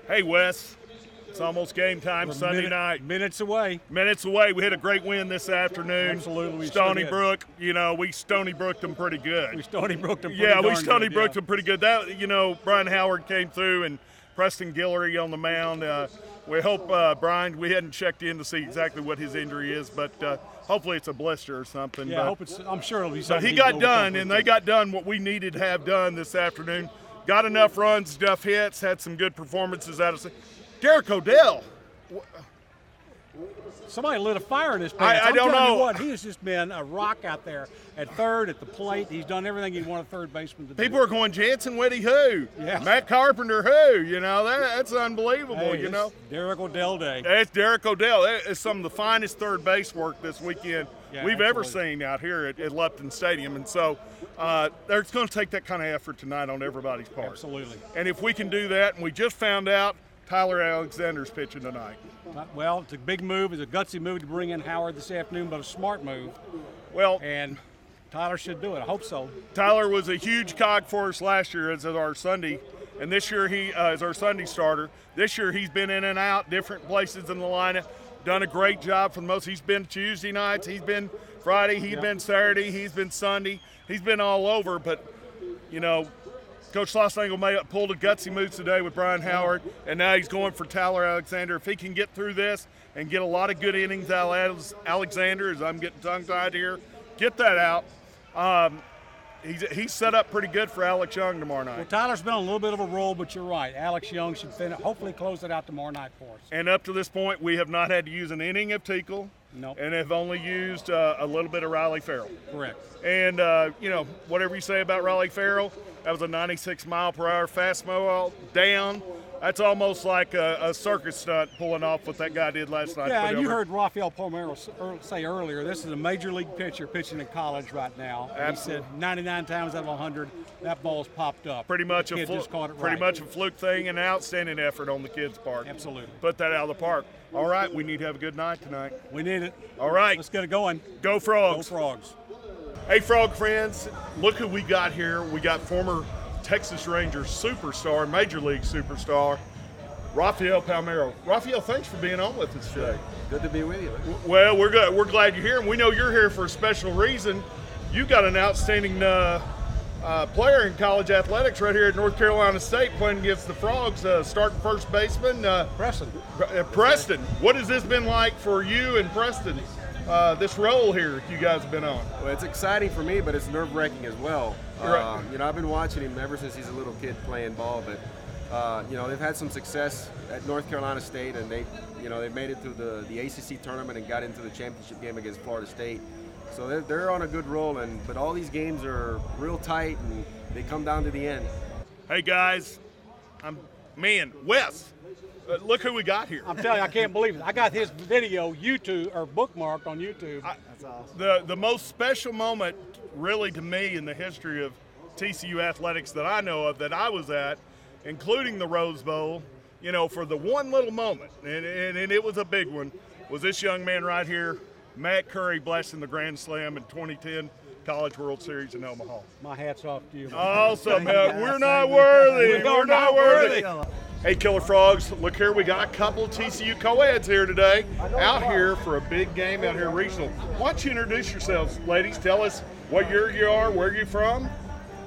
Hey, Wes. It's almost game time, Sunday night. Minutes away. Minutes away. We had a great win this afternoon. Absolutely. Stony Brook, we Stony Brooked them pretty good. We Stony Brooked them pretty Yeah, we darn Stony good, Brooked yeah. them pretty good. That, Brian Howard came through and Preston Guillory on the mound. We hope, Brian, we hadn't checked in to see exactly what his injury is, but hopefully it's a blister or something. Yeah, but, I'm sure it'll be so something. he got done, and they got done what we needed to have done this afternoon. Got enough runs, enough hits, had some good performances out of Derek Odell. Somebody lit a fire in his pants. I don't know. You what, he has just been a rock out there at third, at the plate. He's done everything he wanted a third baseman to do. People are going, Jansen Whitty who? Yeah. Matt Carpenter who? That's unbelievable, Hey, it's Derek Odell Day. It's Derek Odell. That is some of the finest third base work this weekend we've ever seen out here at Lupton Stadium. And so it's going to take that kind of effort tonight on everybody's part. Absolutely. And if we can do that, and we just found out Tyler Alexander's pitching tonight. Well, it's a big move. It's a gutsy move to bring in Howard this afternoon, but a smart move. Well, and Tyler should do it. I hope so. Tyler was a huge cog for us last year as our Sunday, and this year he is our Sunday starter. This year he's been in and out, different places in the lineup, done a great job for the most. He's been Tuesday nights, he's been Friday, he's been Saturday, he's been Sunday. He's been all over, but, Coach Schlossnagle pulled a gutsy move today with Brian Howard, and now he's going for Tyler Alexander. If he can get through this and get a lot of good innings out of Alexander, as I'm getting tongue-tied here, get that out. He's set up pretty good for Alex Young tomorrow night. Well, Tyler's been on a little bit of a roll, but you're right. Alex Young should hopefully close it out tomorrow night for us. And up to this point, we have not had to use an inning of Tickle. Nope. And have only used a little bit of Riley Farrell. Correct. And, whatever you say about Riley Farrell, that was a 96-mile-per-hour fastball down. That's almost like a circus stunt pulling off what that guy did last night. Yeah, and you heard Rafael Palmeiro say earlier, this is a major league pitcher pitching in college right now. Absolutely. He said 99 times out of 100, that ball's popped up. Pretty much a fluke thing, and an outstanding effort on the kid's part. Absolutely. Put that out of the park. All right, we need to have a good night tonight. We need it. All right. Let's get it going. Go Frogs. Go Frogs. Hey, Frog friends, look who we got here. We got former Texas Rangers superstar, Major League superstar, Rafael Palmeiro. Rafael, thanks for being on with us today. Good to be with you. Well, we're good. We're glad you're here, and we know you're here for a special reason. You got an outstanding player in college athletics right here at North Carolina State playing against the Frogs, starting first baseman. Preston. Preston. What has this been like for you and Preston, this role here you guys have been on? Well, it's exciting for me, but it's nerve-wracking as well. Right. I've been watching him ever since he's a little kid playing ball, but they've had some success at North Carolina State, and they made it through the ACC tournament and got into the championship game against Florida State. So they're on a good roll, but all these games are real tight, and they come down to the end. Hey guys, Wes, look who we got here. I'm telling you, I can't believe it. I got his video bookmarked on YouTube. That's awesome. The most special moment, really, to me in the history of TCU athletics that I know of, that I was at, including the Rose Bowl, for the one little moment, and it was a big one, was this young man right here, Matt Curry, blessing the Grand Slam in 2010 College World Series in Omaha. My hat's off to you. Awesome. We're not worthy. We're not worthy. Hey, Killer Frogs, look here. We got a couple of TCU co-eds here today, out here for a big game out here regional. Why don't you introduce yourselves, ladies? Tell us what year you are, where you're from.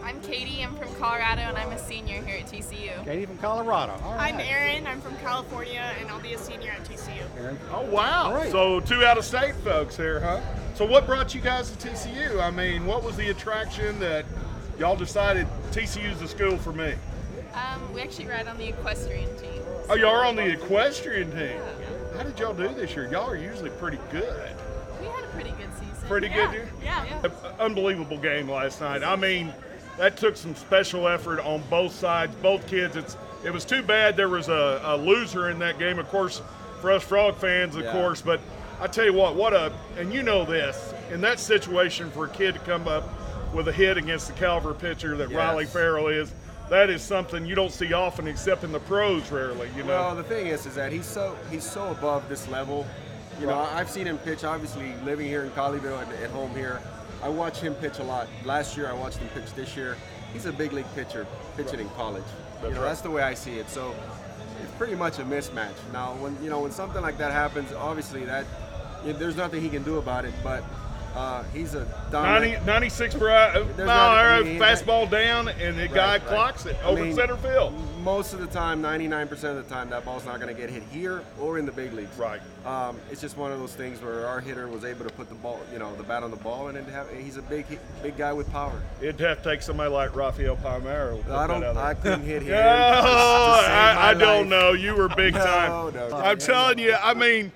I'm Katie. I'm from Colorado, and I'm a senior here at TCU. Katie from Colorado. All right. I'm Erin. I'm from California, and I'll be a senior at TCU. Erin. Oh, wow. Right. So 2 out-of-state folks here, huh? So what brought you guys to TCU? I mean, what was the attraction that y'all decided TCU's the school for me? We actually ride on the equestrian team. Oh, y'all are on the equestrian team. How did y'all do this year? Y'all are usually pretty good. We had a pretty good season. Pretty good year? Yeah. Unbelievable game last night. I mean, that took some special effort on both sides, both kids. It was too bad there was a loser in that game, of course, for us Frog fans, of course. But I tell you what and you know this, in that situation for a kid to come up with a hit against the caliber pitcher that Riley Farrell is, that is something you don't see often except in the pros rarely, Well, the thing is that he's so above this level. I've seen him pitch, obviously, living here in Colleyville and at home here. I watch him pitch a lot. Last year, I watched him pitch this year. He's a big league pitcher pitching in college. That's the way I see it. So pretty much a mismatch. Now, when something like that happens, obviously there's nothing he can do about it. But he's a dominant. 96 mile an hour fastball down, and the guy clocks it over center field. Most of the time, 99% of the time, that ball's not going to get hit here or in the big leagues. Right. It's just one of those things where our hitter was able to put the ball, the bat on the ball, and he's a big guy with power. It'd have to take somebody like Rafael Palmeiro. I couldn't hit him. I don't know. You were big time. No. I'm telling you. I mean,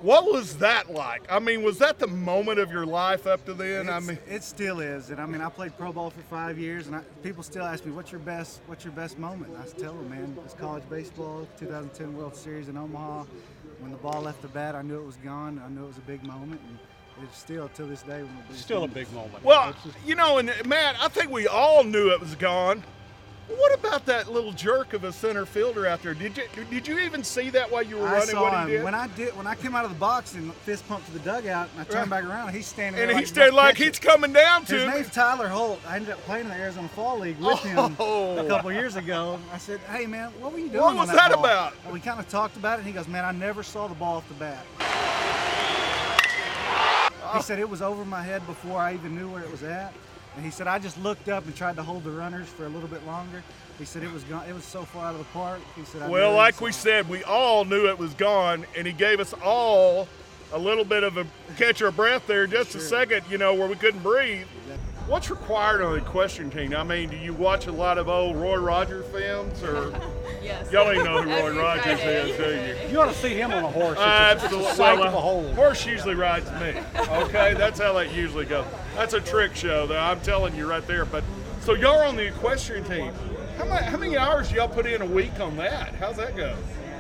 what was that like? I mean, was that the moment of your life up to then? It still is. And I played pro ball for 5 years, and people still ask me, "What's your best moment?" And I tell them, man, it's college baseball, 2010 World Series in Omaha. When the ball left the bat, I knew it was gone. I knew it was a big moment, and it's still to this day still a big moment. Well, and Matt, I think we all knew it was gone. What about that little jerk of a center fielder out there? Did you even see that while you were running? What he did? When I came out of the box and fist pumped to the dugout, and I turned back around, and he's standing there. And he's standing like he's coming down to His me. name's Tyler Holt. I ended up playing in the Arizona Fall League with him a couple years ago. I said, "Hey man, what were you doing?" What was that ball? about? And we kind of talked about it, and he goes, "Man, I never saw the ball off the bat." He said it was over my head before I even knew where it was at. And he said, I just looked up and tried to hold the runners for a little bit longer. He said it was gone. It was so far out of the park. He said, well, like we said, we all knew it was gone, and he gave us all a little bit of a catch our breath there, just a second, where we couldn't breathe. What's required on the equestrian team? I mean, do you watch a lot of old Roy Rogers films, or Yes. y'all ain't know who Roy Rogers is, do you? You ought to see him on a horse. Absolutely. It's a sight to behold. Horse usually rides me. Okay, that's how that usually goes. That's a trick show, though. I'm telling you right there. But so y'all are on the equestrian team. How many hours do y'all put in a week on that? How's that go?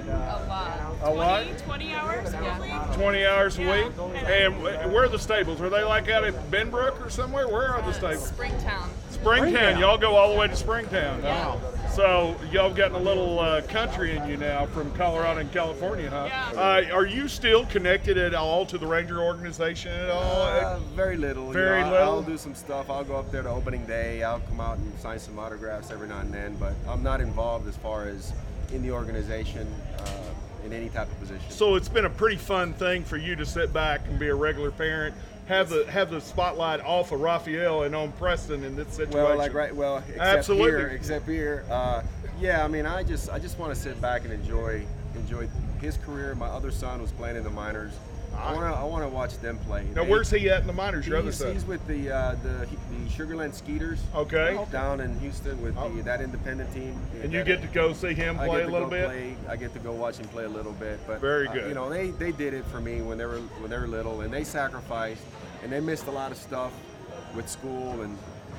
A lot. A lot? 20 hours probably. 20 hours a Yeah. week? And where are the stables? Are they like out at Benbrook or somewhere? Where are the stables? Springtown. Springtown. Y'all go all the way to Springtown. Yeah. So y'all gotten a little country in you now from Colorado and California, huh? Yeah. Are you still connected at all to the Ranger organization at all? Very little. Very little? I'll do some stuff. I'll go up there to opening day. I'll come out and sign some autographs every now and then, but I'm not involved as far as in the organization in any type of position. So it's been a pretty fun thing for you to sit back and be a regular parent, have the spotlight off of Rafael and on Preston in this situation. Except here. Yeah, I mean, I just want to sit back and enjoy his career. My other son was playing in the minors. I want to watch them play. Now, where's he at in the minors? Your other son? He's with the Sugarland Skeeters. Okay. Down in Houston with that independent team. And you get to go see him play a little bit. I get to go watch him play a little bit. But very good. They did it for me when they were little, and they sacrificed, and they missed a lot of stuff with school, and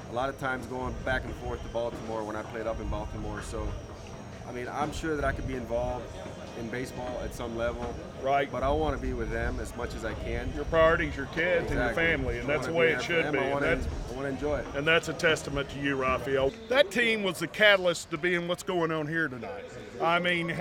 a lot of times going back and forth to Baltimore when I played up in Baltimore. So, I mean, I'm sure that I could be involved in baseball at some level. Right. But I want to be with them as much as I can. Your priorities, your kids, and your family, and that's the way it should be. I want to enjoy it. And that's a testament to you, Rafael. That team was the catalyst to being what's going on here tonight. I mean,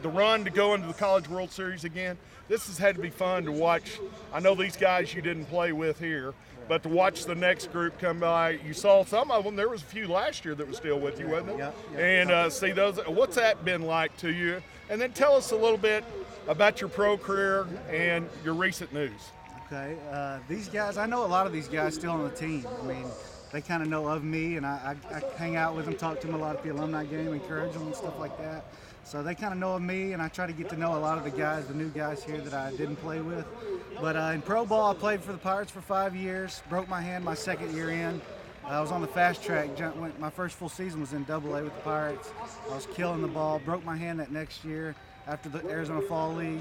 the run to go into the College World Series again, this has had to be fun to watch. I know these guys you didn't play with here, but to watch the next group come by, you saw some of them. There was a few last year that were still with you, wasn't it? Yeah. And see those. What's that been like to you? And then tell us a little bit about your pro career and your recent news. Okay, these guys, I know a lot of these guys still on the team. I mean, they kind of know of me, and I hang out with them, talk to them a lot at the alumni game, encourage them and stuff like that. So they kind of know of me, and I try to get to know a lot of the guys, the new guys here that I didn't play with. But in pro ball, I played for the Pirates for 5 years, broke my hand my second year in. I was on the fast track. My first full season was in AA with the Pirates. I was killing the ball, broke my hand that next year after the Arizona Fall League,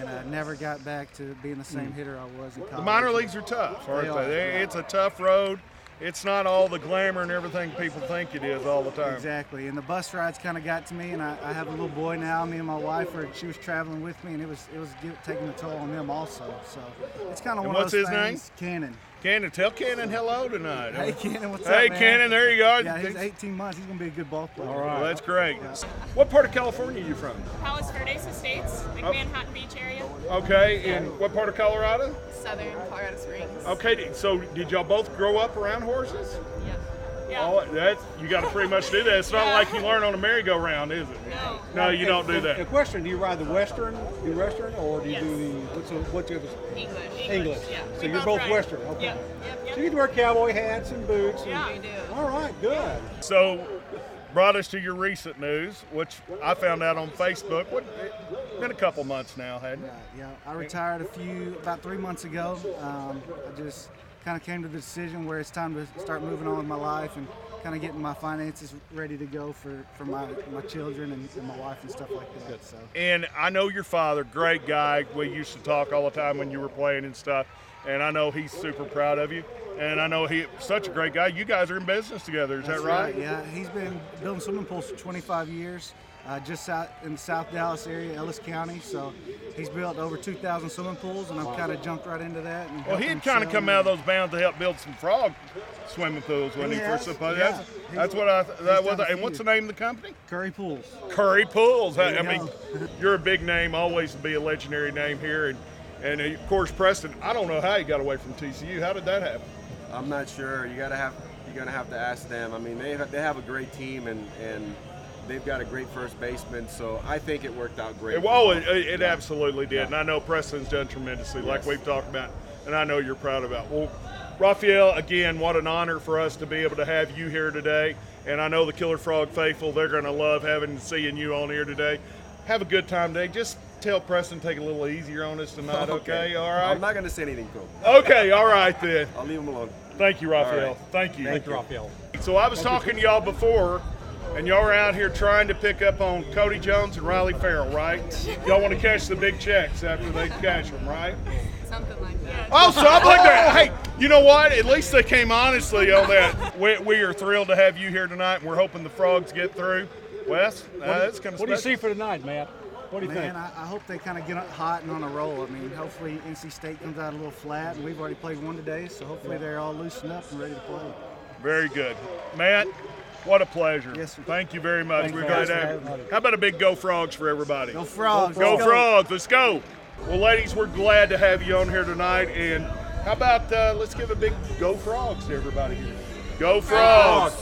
and I never got back to being the same hitter I was in college. The minor leagues are tough, aren't they? It's a tough road. It's not all the glamour and everything people think it is all the time. Exactly, and the bus rides kind of got to me, and I have a little boy now. Me and my wife, she was traveling with me, and it was taking a toll on them also. So it's kind of one of those things. What's his name? Cannon. Cannon, tell Cannon hello tonight. Hey, Cannon, what's up, Hey, man? Cannon, there you go. Yeah, he's 18 months. He's going to be a good ball player. All right. Well, that's great. Yeah. What part of California are you from? Palos Verdes Estates, Manhattan Beach area. Okay, and what part of Colorado? Southern Colorado Springs. Okay, so did y'all both grow up around horses? Yeah. Yeah. Oh, that's you got to pretty much do that. It's not like you learn on a merry-go-round, is it? No. No, you don't do The that. question: do you ride the Western, or do you Yes. do the what's the other? English. Yeah. So We you're both ride. Western. Okay. Yep. So you get to wear cowboy hats and boots. And, Yeah. We do. All right. Good. So, brought us to your recent news, which I found out on Facebook. It's been a couple months now, hadn't it? Yeah, I retired about 3 months ago. I just kind of came to the decision where it's time to start moving on with my life and kind of getting my finances ready to go for my children and my wife and stuff like that. So. And I know your father, great guy. We used to talk all the time when you were playing and stuff. And I know he's super proud of you. And I know he's such a great guy. You guys are in business together, is That's that right? Yeah, he's been building swimming pools for 25 years, just out in the South Dallas area, Ellis County. So he's built over 2,000 swimming pools, and I've kind of jumped right into that. And Well, he had kind of come out of those bounds to help build some frog swimming pools when he first supposed. Yeah. That's what I. That was. done a And what's the few. name of the company? Curry Pools. Curry Pools. There you I mean, you're a big name, always to be a legendary name here, and of course Preston. I don't know how you got away from TCU. How did that happen? I'm not sure. You're gonna have to ask them. I mean, they have a great team and they've got a great first baseman. So I think it worked out great. It absolutely did, and I know Preston's done tremendously, like Yes. we've talked about, and I know you're proud about. Well, Rafael, again, what an honor for us to be able to have you here today, and I know the Killer Frog faithful, they're going to love having and seeing you on here today. Have a good time today. Just tell Preston to take a little easier on us tonight, okay? All right? I'm not gonna say anything to him. Okay, all right then. I'll leave him alone. Thank you, Rafael. All right. Thank you. Thank you, Rafael. So I was talking to y'all before, and y'all were out here trying to pick up on Cody Jones and Riley Farrell, right? Y'all want to catch the big checks after they catch them, right? Something like that. Oh, so I'm like that. Hey, you know what? At least they came honestly on that. We are thrilled to have you here tonight, and we're hoping the Frogs get through. Wes, that's kind of What do you see for tonight, Matt? What do you Man, think? I hope they kind of get hot and on a roll. I mean, hopefully NC State comes out a little flat, and we've already played one today, so hopefully they're all loosened up and ready to play. Very good. Matt, what a pleasure. Yes, sir. Thank you very much. Thank We're you glad guys to for have you. having me. How about a big Go Frogs for everybody? Go Frogs! Go Let's Frogs, let's go. Well, ladies, we're glad to have you on here tonight. And how about let's give a big Go Frogs to everybody here. Go Frogs!